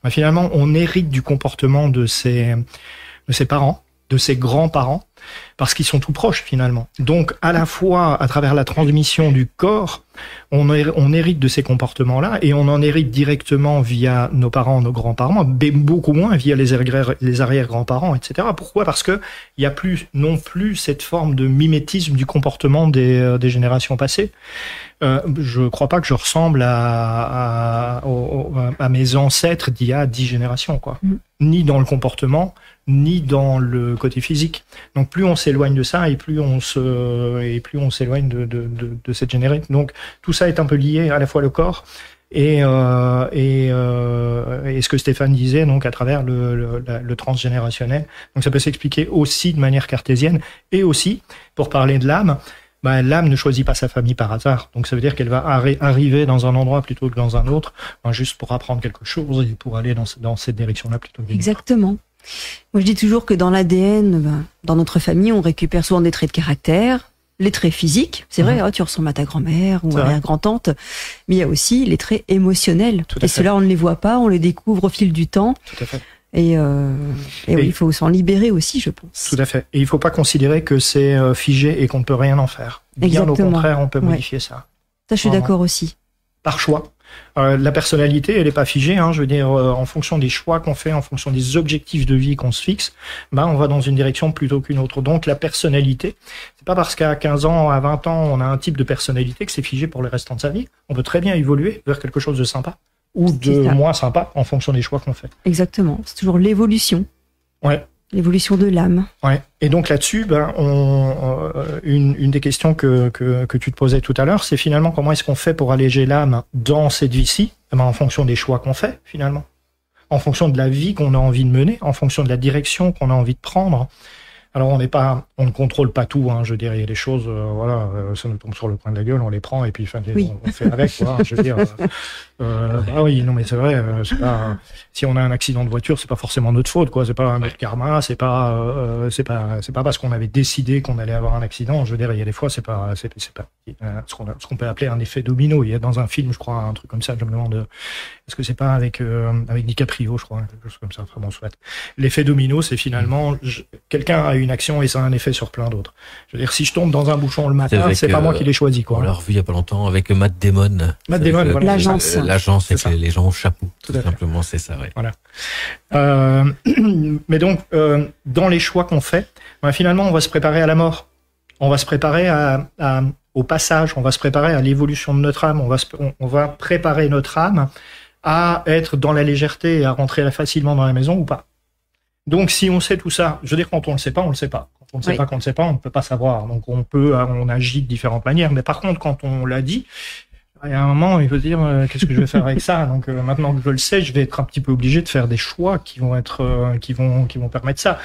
Finalement, on hérite du comportement de ses parents, de ses grands-parents, parce qu'ils sont tout proches finalement. Donc à la fois à travers la transmission du corps, on hérite de ces comportements-là et on en hérite directement via nos parents, nos grands-parents, mais beaucoup moins via les arrière-grands-parents, etc. Pourquoi? Parce que il y a non plus cette forme de mimétisme du comportement des générations passées. Je crois pas que je ressemble à mes ancêtres d'il y a 10 générations, quoi. Ni dans le comportement, ni dans le côté physique. Donc plus on s'éloigne de ça et plus on s'éloigne de cette génération. Donc tout ça est un peu lié à la fois le corps et ce que Stéphane disait, donc à travers le transgénérationnel. Donc ça peut s'expliquer aussi de manière cartésienne et aussi pour parler de l'âme. L'âme ne choisit pas sa famille par hasard. Donc ça veut dire qu'elle va arriver dans un endroit plutôt que dans un autre, juste pour apprendre quelque chose et pour aller dans cette direction-là plutôt que exactement. Moi je dis toujours que dans l'ADN, dans notre famille, on récupère souvent des traits de caractère, les traits physiques, c'est vrai, tu ressembles à ta grand-mère ou à ta grand-tante, mais il y a aussi les traits émotionnels. Et ceux-là, on ne les voit pas, on les découvre au fil du temps. Tout à fait. Et oui, il faut s'en libérer aussi, je pense. Tout à fait. Et il ne faut pas considérer que c'est figé et qu'on ne peut rien en faire. Bien au contraire, on peut modifier ça. Ça, je suis d'accord aussi. Par choix. La personnalité, elle n'est pas figée. Je veux dire, en fonction des choix qu'on fait, en fonction des objectifs de vie qu'on se fixe, on va dans une direction plutôt qu'une autre. Donc la personnalité, c'est pas parce qu'à 15 ans, à 20 ans, on a un type de personnalité que c'est figé pour le restant de sa vie. On peut très bien évoluer vers quelque chose de sympa ou de moins sympa en fonction des choix qu'on fait. Exactement. C'est toujours l'évolution. Ouais. L'évolution de l'âme. Ouais. Et donc là-dessus, une des questions que tu te posais tout à l'heure, c'est finalement comment est-ce qu'on fait pour alléger l'âme dans cette vie-ci, en fonction des choix qu'on fait finalement, en fonction de la vie qu'on a envie de mener, en fonction de la direction qu'on a envie de prendre. Alors on ne contrôle pas tout, je veux dire, il y a des choses, ça nous tombe sur le coin de la gueule, on les prend et puis on fait avec, quoi. Je veux dire, oui, non mais c'est vrai, c'est pas, si on a un accident de voiture, c'est pas forcément notre faute, quoi. C'est pas notre karma, c'est pas parce qu'on avait décidé qu'on allait avoir un accident. Je veux dire, il y a des fois, c'est pas ce qu'on peut appeler un effet domino. Il y a dans un film, je crois, un truc comme ça. Je me demande, est-ce que c'est pas avec DiCaprio, je crois, quelque chose comme ça. Enfin bon, soit. L'effet domino, c'est finalement quelqu'un a une action et ça a un effet sur plein d'autres. Je veux dire, si je tombe dans un bouchon le matin, c'est pas moi qui l'ai choisi, quoi. On l'a revu il y a pas longtemps avec Matt Damon. Voilà. L'agence avec les gens au chapeau. Tout simplement, c'est ça, ouais. Voilà. Mais donc, dans les choix qu'on fait, finalement, on va se préparer à la mort. On va se préparer au passage. On va se préparer à l'évolution de notre âme. On va préparer notre âme à être dans la légèreté et à rentrer facilement dans la maison ou pas. Donc, si on sait tout ça, je veux dire, quand on le sait pas, on le sait pas. Quand on ne sait pas qu'on ne sait pas, on ne peut pas savoir. Donc, on agit de différentes manières. Mais par contre, quand on l'a dit, il y a un moment, il faut se dire, qu'est-ce que je vais faire avec ça? Donc, maintenant que je le sais, je vais être un petit peu obligé de faire des choix qui vont permettre ça.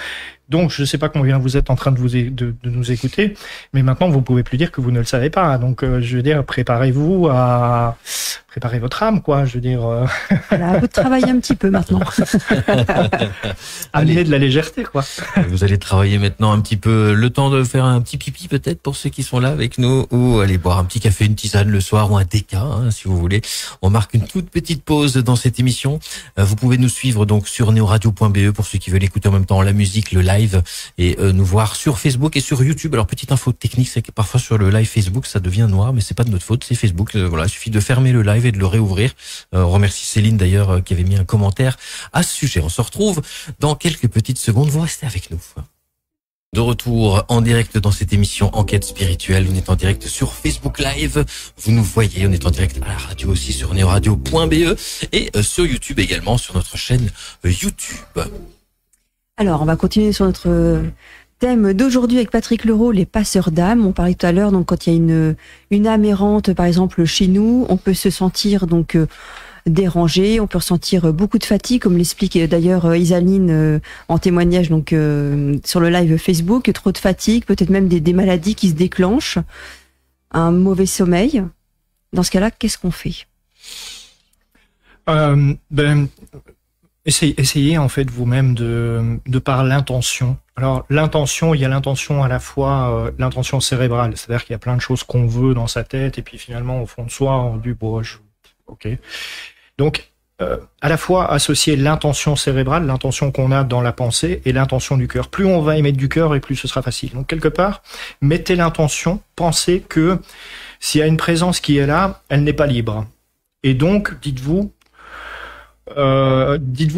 Donc, je ne sais pas combien vous êtes en train de nous écouter, mais maintenant, vous ne pouvez plus dire que vous ne le savez pas. Donc, je veux dire, préparez votre âme, quoi. Je veux dire. Voilà, vous travaillez un petit peu maintenant. Amener de la légèreté, quoi. Vous allez travailler maintenant un petit peu, le temps de faire un petit pipi peut-être pour ceux qui sont là avec nous, ou aller boire un petit café, une tisane le soir ou un déca, si vous voulez. On marque une toute petite pause dans cette émission. Vous pouvez nous suivre donc sur neoradio.be pour ceux qui veulent écouter en même temps la musique, le live et nous voir sur Facebook et sur YouTube. Alors petite info technique, c'est que parfois sur le live Facebook ça devient noir, mais c'est pas de notre faute, c'est Facebook. Voilà, il suffit de fermer le live et de le réouvrir. On remercie Céline d'ailleurs qui avait mis un commentaire à ce sujet. On se retrouve dans quelques petites secondes. Vous restez avec nous. De retour en direct dans cette émission Enquête spirituelle. On est en direct sur Facebook Live. Vous nous voyez. On est en direct à la radio aussi sur neoradio.be et sur YouTube également sur notre chaîne YouTube. Alors, on va continuer sur notre Thème d'aujourd'hui avec Patrick Leroux, les passeurs d'âme. On parlait tout à l'heure, donc quand il y a une âme errante, par exemple chez nous, on peut se sentir donc dérangé, on peut ressentir beaucoup de fatigue, comme l'explique d'ailleurs Isaline en témoignage donc sur le live Facebook, trop de fatigue, peut-être même des maladies qui se déclenchent, un mauvais sommeil. Dans ce cas-là, qu'est-ce qu'on fait? Essayez en fait vous-même de par l'intention. Alors l'intention, il y a l'intention à la fois l'intention cérébrale, c'est-à-dire qu'il y a plein de choses qu'on veut dans sa tête et puis finalement au fond de soi on dit bon, ok. Donc à la fois associer l'intention cérébrale, l'intention qu'on a dans la pensée et l'intention du cœur. Plus on va émettre du cœur et plus ce sera facile. Donc quelque part, mettez l'intention, pensez que s'il y a une présence qui est là, elle n'est pas libre. Et donc dites-vous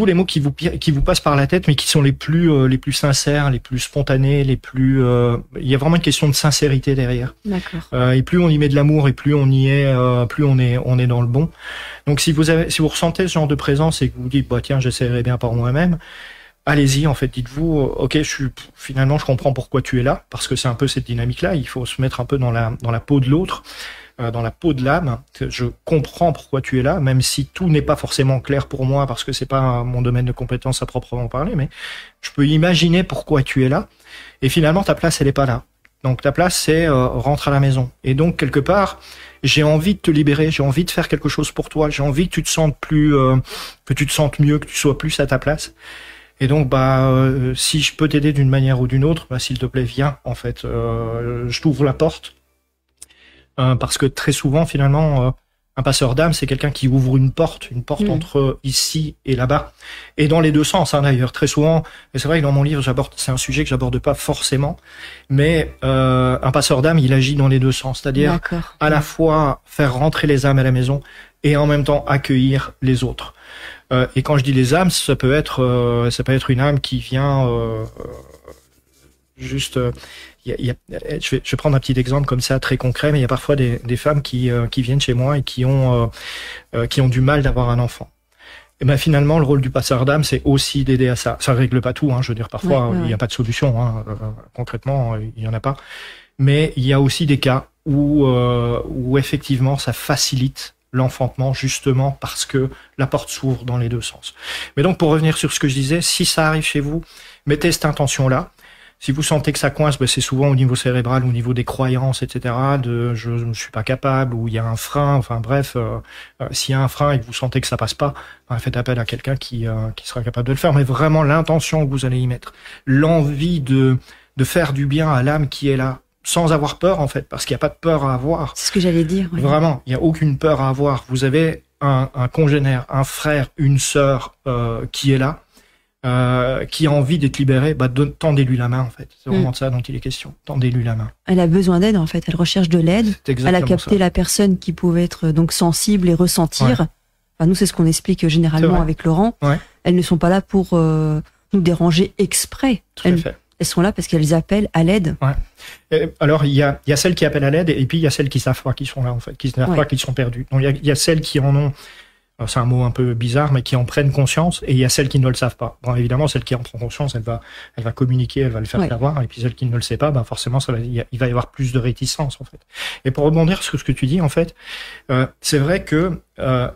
les mots qui vous passent par la tête, mais qui sont les plus sincères, les plus spontanés, les plus. Il y a vraiment une question de sincérité derrière. D'accord. Et plus on y met de l'amour et plus on y est, plus on est dans le bon. Donc si vous ressentez ce genre de présence et que vous dites bah tiens j'essaierai bien par moi-même, allez-y en fait. Dites-vous ok finalement je comprends pourquoi tu es là, parce que c'est un peu cette dynamique-là. Il faut se mettre un peu dans la peau de l'autre. Dans la peau de l'âme, je comprends pourquoi tu es là, même si tout n'est pas forcément clair pour moi parce que c'est pas mon domaine de compétence à proprement parler, mais je peux imaginer pourquoi tu es là. Et finalement, ta place, elle est pas là. Donc ta place, c'est rentre à la maison. Et donc quelque part, j'ai envie de te libérer, j'ai envie de faire quelque chose pour toi, j'ai envie que tu te sentes plus, que tu te sentes mieux, que tu sois plus à ta place. Et donc, si je peux t'aider d'une manière ou d'une autre, s'il te plaît, viens. En fait, je t'ouvre la porte. Parce que très souvent, finalement, un passeur d'âme, c'est quelqu'un qui ouvre une porte entre ici et là-bas, et dans les deux sens, d'ailleurs. Très souvent, et c'est vrai que dans mon livre, c'est un sujet que j'aborde pas forcément, mais un passeur d'âme, il agit dans les deux sens, c'est-à-dire à la fois faire rentrer les âmes à la maison et en même temps accueillir les autres. Et quand je dis les âmes, ça peut être une âme qui vient juste. Je vais prendre un petit exemple comme ça très concret, mais il y a parfois des femmes qui viennent chez moi et qui ont du mal d'avoir un enfant. Et ben finalement, le rôle du passeur d'âme, c'est aussi d'aider à ça. Ça règle pas tout, je veux dire, parfois il n'y a pas de solution, concrètement il y en a pas. Mais il y a aussi des cas où effectivement ça facilite l'enfantement justement parce que la porte s'ouvre dans les deux sens. Mais donc pour revenir sur ce que je disais, si ça arrive chez vous, mettez cette intention-là. Si vous sentez que ça coince, c'est souvent au niveau cérébral, au niveau des croyances, etc. Je ne suis pas capable, ou il y a un frein. Enfin bref, s'il y a un frein et que vous sentez que ça passe pas, faites appel à quelqu'un qui sera capable de le faire. Mais vraiment l'intention que vous allez y mettre, l'envie de faire du bien à l'âme qui est là, sans avoir peur en fait, parce qu'il n'y a pas de peur à avoir. C'est ce que j'allais dire. Oui. Vraiment, il n'y a aucune peur à avoir. Vous avez un congénère, un frère, une sœur qui est là. Qui a envie d'être libérée, tendez-lui la main en fait. C'est vraiment de ça dont il est question. Tendez-lui la main. Elle a besoin d'aide en fait. Elle recherche de l'aide. Elle a capté la personne qui pouvait être donc sensible et ressentir. Ouais. Enfin, nous c'est ce qu'on explique généralement avec Laurent. Ouais. Elles ne sont pas là pour nous déranger exprès. Tout à fait. Elles sont là parce qu'elles appellent à l'aide. Ouais. Alors il y a celles qui appellent à l'aide et puis il y a celles qui savent pas qu'ils sont là en fait, qui savent pas qu'ils sont perdus. Donc il y a celles qui en ont. Alors, c'est un mot un peu bizarre, mais qui en prennent conscience, et il y a celles qui ne le savent pas. Bon, évidemment, celle qui en prend conscience, elle va communiquer, elle va le faire savoir, et puis celle qui ne le sait pas, forcément, il va y avoir plus de réticence, en fait. Et pour rebondir sur ce que tu dis, en fait, c'est vrai que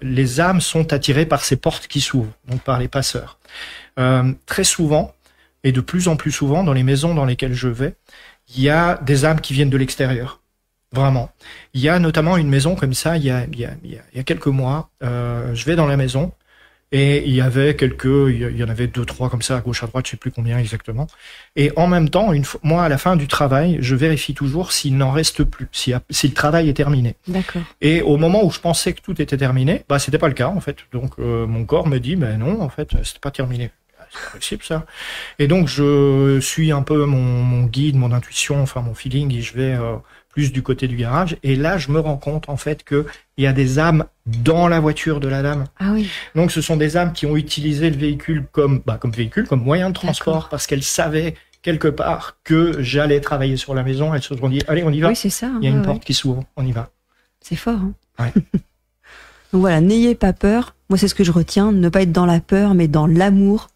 les âmes sont attirées par ces portes qui s'ouvrent, donc par les passeurs. Très souvent, et de plus en plus souvent, dans les maisons dans lesquelles je vais, il y a des âmes qui viennent de l'extérieur. Vraiment. Il y a notamment une maison comme ça, il y a quelques mois, je vais dans la maison et il y en avait 2-3 comme ça à gauche à droite, je sais plus combien exactement. Et en même temps, moi à la fin du travail, je vérifie toujours s'il n'en reste plus, si le travail est terminé. D'accord. Et au moment où je pensais que tout était terminé, c'était pas le cas en fait. Donc mon corps me dit non, en fait, c'était pas terminé. C'est possible ça. Et donc je suis un peu mon guide, mon intuition, enfin mon feeling, et je vais plus du côté du garage. Et là, je me rends compte en fait que il y a des âmes dans la voiture de la dame. Ah oui. Donc ce sont des âmes qui ont utilisé le véhicule comme véhicule, comme moyen de transport, parce qu'elles savaient quelque part que j'allais travailler sur la maison. Elles se sont dit allez, on y va. Oui, c'est ça. Il y a une porte qui s'ouvre, on y va. C'est fort. Ouais. Donc voilà, n'ayez pas peur. Moi, c'est ce que je retiens, ne pas être dans la peur, mais dans l'amour,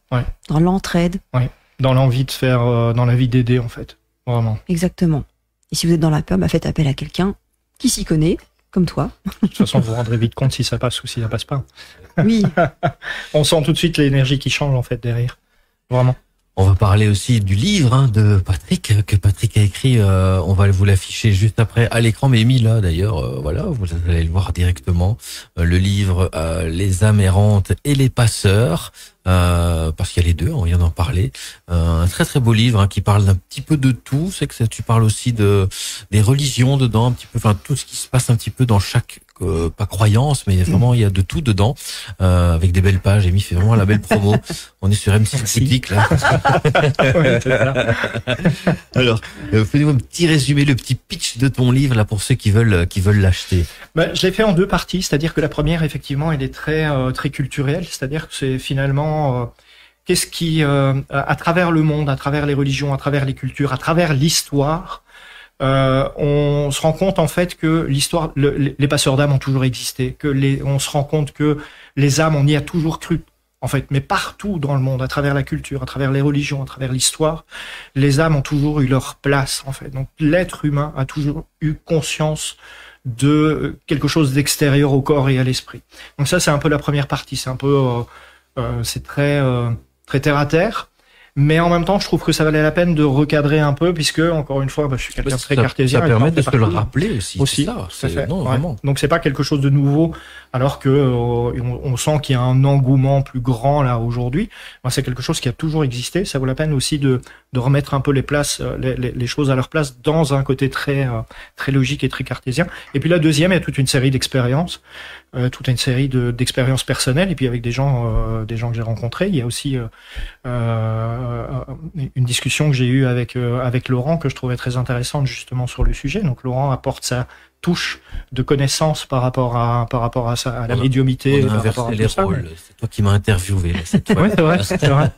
dans l'entraide. Ouais. dans l'envie de faire, dans l'envie d'aider en fait, vraiment. Exactement. Et si vous êtes dans la peur, faites appel à quelqu'un qui s'y connaît, comme toi. De toute façon, vous vous rendrez vite compte si ça passe ou si ça passe pas. Oui. On sent tout de suite l'énergie qui change en fait derrière, vraiment. On va parler aussi du livre de Patrick, que Patrick a écrit. On va vous l'afficher juste après à l'écran, mais mis là d'ailleurs. Voilà, vous allez le voir directement. Le livre Les âmes errantes et les passeurs, parce qu'il y a les deux, on vient d'en parler. Un très très beau livre qui parle d'un petit peu de tout. C'est que tu parles aussi des religions dedans, un petit peu, enfin tout ce qui se passe un petit peu dans chaque pas croyance, mais vraiment il y a de tout dedans, avec des belles pages. Amy fait vraiment la belle promo. On est sur M6 Critique là. Ouais, c'est ça. Alors, fais-nous un petit résumé, le petit pitch de ton livre là pour ceux qui veulent l'acheter. Je l'ai fait en deux parties, c'est-à-dire que la première effectivement elle est très très culturelle, c'est-à-dire que c'est finalement qu'est-ce qui à travers le monde, à travers les religions, à travers les cultures, à travers l'histoire. On se rend compte en fait que l'histoire, les passeurs d'âmes ont toujours existé, on se rend compte que les âmes, on y a toujours cru en fait, mais partout dans le monde, à travers la culture, à travers les religions, à travers l'histoire, les âmes ont toujours eu leur place en fait. Donc l'être humain a toujours eu conscience de quelque chose d'extérieur au corps et à l'esprit. Donc ça c'est un peu la première partie, c'est un peu c'est très très terre à terre. Mais en même temps, je trouve que ça valait la peine de recadrer un peu, puisque encore une fois, je suis quelqu'un de très cartésien. Ça permet de se le rappeler aussi. Ça fait. Non, vraiment. Donc c'est pas quelque chose de nouveau, alors que on sent qu'il y a un engouement plus grand là aujourd'hui. C'est quelque chose qui a toujours existé. Ça vaut la peine aussi de remettre un peu les choses à leur place dans un côté très très logique et très cartésien. Et puis la deuxième, il y a toute une série d'expériences. Toute une série d'expériences personnelles, et puis avec des gens que j'ai rencontrés. Il y a aussi une discussion que j'ai eue avec Laurent, que je trouvais très intéressante justement sur le sujet. Donc Laurent apporte sa touche de connaissance par rapport à ça, à la médiumnité. On a inversé les rôles. C'est toi qui m'as interviewé là, cette fois. Oui, c'est vrai.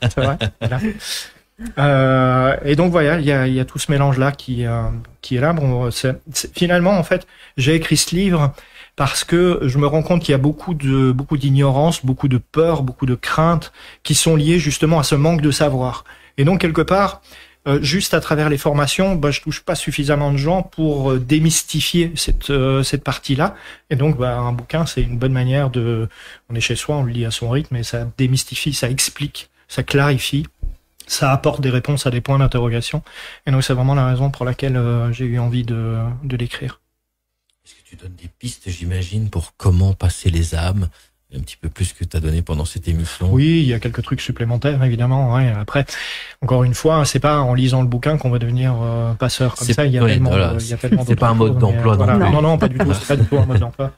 Voilà. Et donc voilà, il y a tout ce mélange là qui est là. Bon, finalement en fait, j'ai écrit ce livre parce que je me rends compte qu'il y a beaucoup d'ignorance, beaucoup de peur, beaucoup de craintes qui sont liées justement à ce manque de savoir. Et donc quelque part, juste à travers les formations, je touche pas suffisamment de gens pour démystifier cette partie-là. Et donc un bouquin, c'est une bonne manière on est chez soi, on le lit à son rythme, et ça démystifie, ça explique, ça clarifie. Ça apporte des réponses à des points d'interrogation. Et donc c'est vraiment la raison pour laquelle j'ai eu envie de l'écrire. Est-ce que tu donnes des pistes, j'imagine, pour comment passer les âmes, un petit peu plus que tu as donné pendant cette émission? Oui, il y a quelques trucs supplémentaires, évidemment. Ouais. Après, encore une fois, c'est pas en lisant le bouquin qu'on va devenir passeur comme ça. Il y a tellement c'est pas un mode d'emploi. Voilà. Non, pas du tout. C'est pas du tout un mode d'emploi.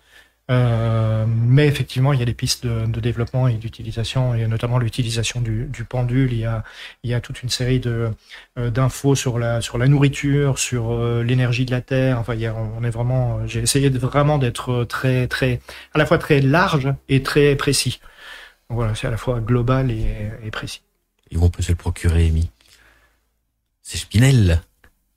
Mais effectivement, il y a des pistes de développement et d'utilisation, et notamment l'utilisation du pendule. Il y a toute une série d'infos sur la nourriture, sur l'énergie de la terre. Enfin, on est vraiment. J'ai essayé vraiment d'être très très à la fois très large et très précis. Donc voilà, c'est à la fois global et précis. Et où on peut se le procurer, Amy? C'est Spinel.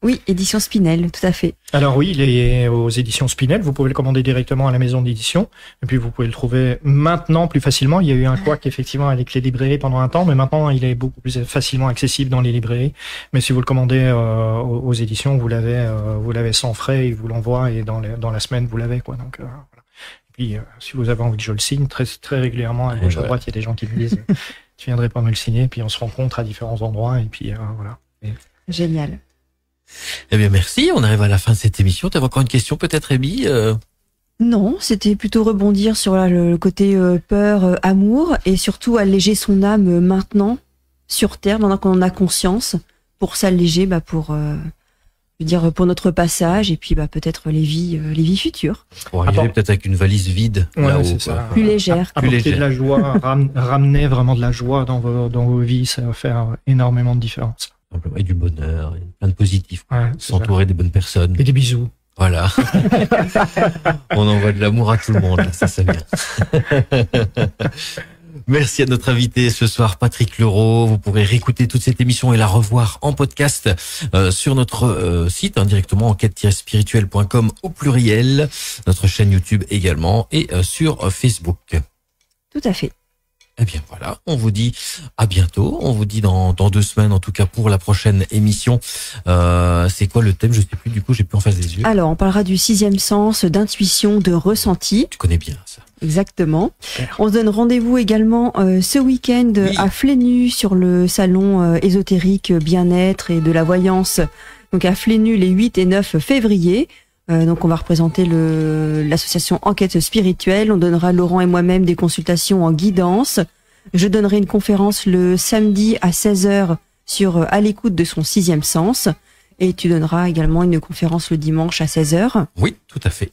Oui, édition Spinel, tout à fait. Alors oui, il est aux éditions Spinel. Vous pouvez le commander directement à la maison d'édition. Et puis vous pouvez le trouver maintenant plus facilement. Il y a eu un couac effectivement avec les librairies pendant un temps, mais maintenant il est beaucoup plus facilement accessible dans les librairies. Mais si vous le commandez aux éditions, vous l'avez sans frais, ils vous l'envoient, et dans la semaine vous l'avez quoi. Donc voilà. Et puis si vous avez envie que je le signe, très très régulièrement à gauche à droite, il y a des gens qui me disent tu viendrais pas me le signer, puis on se rencontre à différents endroits, et puis voilà. Génial. Eh bien, merci. On arrive à la fin de cette émission. Tu avais encore une question, peut-être, Amy? Non, c'était plutôt rebondir sur le côté peur, amour, et surtout alléger son âme maintenant, sur Terre, maintenant qu'on en a conscience, pour s'alléger, pour notre passage, et puis peut-être les vies futures. Pour arriver peut-être avec une valise vide, là-haut. C'est ça. Plus légère. Apporter de la joie, ramener vraiment de la joie dans vos vies, ça va faire énormément de différence. Et du bonheur, et plein de positifs. Ouais, s'entourer des bonnes personnes. Et des bisous. Voilà. On envoie de l'amour à tout le monde, là, ça c'est bien. Merci à notre invité ce soir, Patrick Leroux. Vous pourrez réécouter toute cette émission et la revoir en podcast sur notre site, directement enquête-spirituelle.com au pluriel, notre chaîne YouTube également, et sur Facebook. Tout à fait. Eh bien voilà, on vous dit à bientôt. On vous dit dans 2 semaines, en tout cas pour la prochaine émission. C'est quoi le thème? Je sais plus. Du coup, j'ai plus en face des yeux. Alors, on parlera du 6e sens, d'intuition, de ressenti. Tu connais bien ça. Exactement. Super. On se donne rendez-vous également ce week-end à Flénu sur le salon ésotérique bien-être et de la voyance. Donc à Flénu les 8 et 9 février. Donc on va représenter l'association Enquête Spirituelle. On donnera, Laurent et moi-même, des consultations en guidance. Je donnerai une conférence le samedi à 16h sur À l'écoute de son 6e sens. Et tu donneras également une conférence le dimanche à 16h. Oui, tout à fait.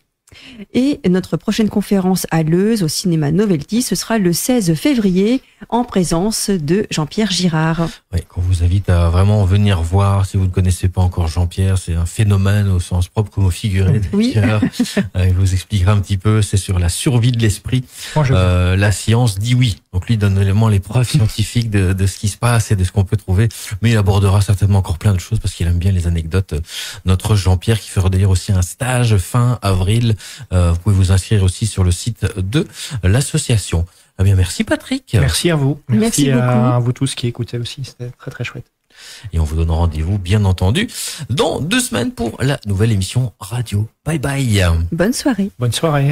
Et notre prochaine conférence à Leuze, au cinéma Novelty, ce sera le 16 février, en présence de Jean-Pierre Girard. Oui, qu'on vous invite à vraiment venir voir. Si vous ne connaissez pas encore Jean-Pierre, c'est un phénomène au sens propre comme au figuré. Oui. Il vous expliquera un petit peu. C'est sur la survie de l'esprit. Moi, La science dit oui. Donc lui donne élément les preuves scientifiques de ce qui se passe et de ce qu'on peut trouver. Mais il abordera certainement encore plein de choses parce qu'il aime bien les anecdotes. Notre Jean-Pierre qui fera d'ailleurs aussi un stage fin avril. Vous pouvez vous inscrire aussi sur le site de l'association. Eh bien, merci Patrick. Merci à vous. Merci beaucoup. À vous tous qui écoutez aussi. C'était très très chouette. Et on vous donne rendez-vous, bien entendu, dans 2 semaines pour la nouvelle émission radio. Bye bye. Bonne soirée. Bonne soirée.